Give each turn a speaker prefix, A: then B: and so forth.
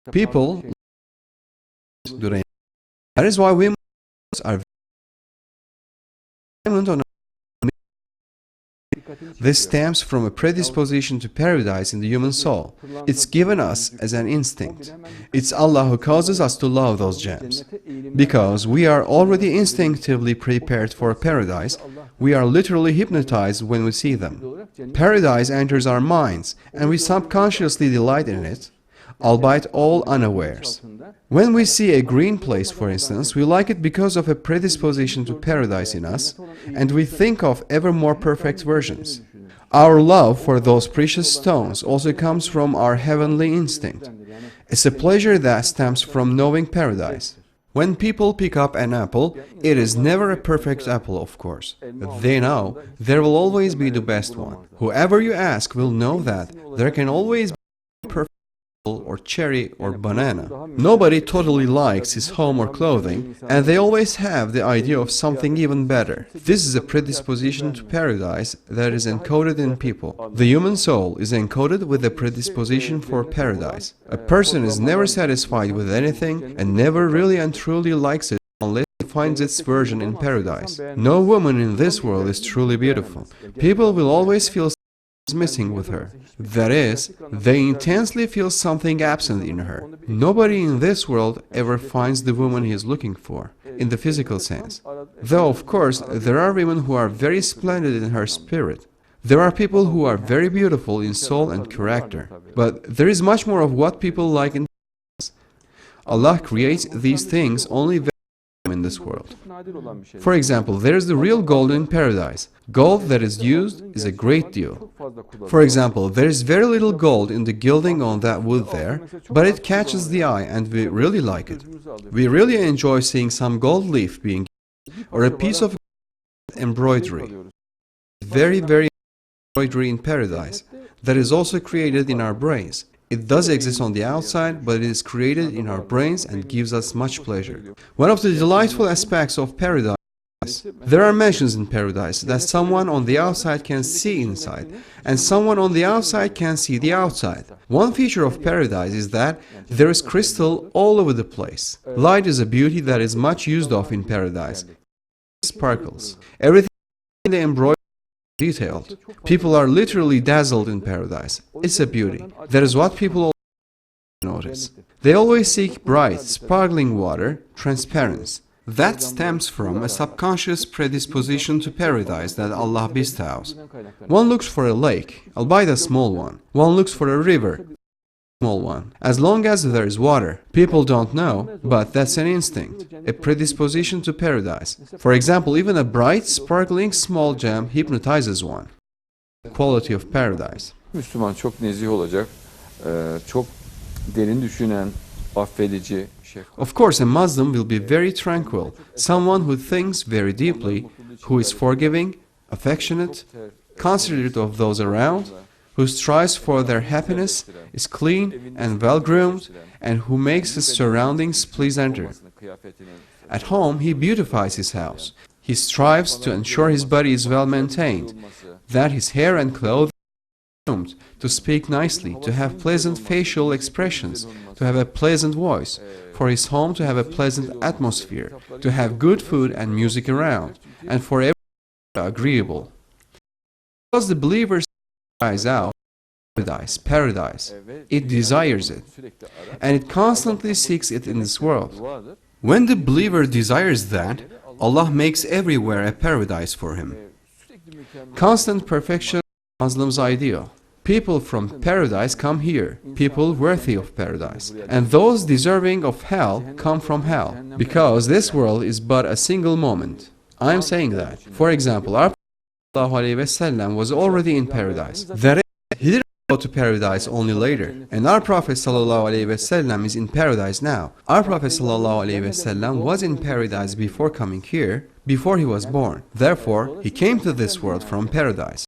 A: People that is why women are violent on. This stems from a predisposition to paradise in the human soul. It's given us as an instinct. It's Allah who causes us to love those gems. Because we are already instinctively prepared for paradise, we are literally hypnotized when we see them. Paradise enters our minds, and we subconsciously delight in it, albeit all unawares. When we see a green place, for instance, we like it because of a predisposition to paradise in us, and we think of ever more perfect versions. Our love for those precious stones also comes from our heavenly instinct. It's a pleasure that stems from knowing paradise. When people pick up an apple, it is never a perfect apple, of course. They know there will always be the best one. Whoever you ask will know that there can always be perfect or cherry or banana. Nobody totally likes his home or clothing, and they always have the idea of something even better. This is a predisposition to paradise that is encoded in people. The human soul is encoded with a predisposition for paradise. A person is never satisfied with anything and never really and truly likes it unless it finds its version in paradise. No woman in this world is truly beautiful. People will always feel missing with her. That is, they intensely feel something absent in her. Nobody in this world ever finds the woman he is looking for, in the physical sense. Though, of course, there are women who are very splendid in her spirit. There are people who are very beautiful in soul and character. But there is much more of what people like in Allah creates these things only in this world. For example, there is the real gold in paradise. Gold that is used is a great deal. For example, there is very little gold in the gilding on that wood there, but it catches the eye and we really like it. We really enjoy seeing some gold leaf being used, or a piece of embroidery. Very embroidery in paradise that is also created in our brains. It does exist on the outside, but it is created in our brains and gives us much pleasure. One of the delightful aspects of paradise, there are mentions in paradise that someone on the outside can see inside, and someone on the outside can see the outside. One feature of paradise is that there is crystal all over the place. Light is a beauty that is much used of in paradise. It sparkles. Everything in the embroidery detailed. People are literally dazzled in paradise. It's a beauty. That is what people notice. They always seek bright, sparkling water, transparency. That stems from a subconscious predisposition to paradise that Allah bestows. One looks for a lake, albeit a small one. One looks for a river, small one. As long as there is water, people don't know, but that's an instinct, a predisposition to paradise. For example, even a bright, sparkling small gem hypnotizes one. The quality of paradise.
B: Müslüman çok nezih olacak, çok derin düşünen, affedici.
A: Of course, a Muslim will be very tranquil, someone who thinks very deeply, who is forgiving, affectionate, considerate of those around, who strives for their happiness, is clean and well-groomed, and who makes his surroundings pleasanter. At home, he beautifies his house. He strives to ensure his body is well-maintained, that his hair and clothes are groomed, to speak nicely, to have pleasant facial expressions, to have a pleasant voice, for his home to have a pleasant atmosphere, to have good food and music around, and for everything agreeable. Because the believer cries out, paradise, it desires it, and it constantly seeks it in this world. When the believer desires that, Allah makes everywhere a paradise for him. Constant perfection is Muslim's ideal. People from paradise come here, people worthy of paradise. And those deserving of hell come from hell, because this world is but a single moment. I am saying that. For example, our Prophet ﷺ was already in paradise. That is, he didn't go to paradise only later. And our Prophet ﷺ is in paradise now. Our Prophet ﷺ was in paradise before coming here, before he was born. Therefore, he came to this world from paradise.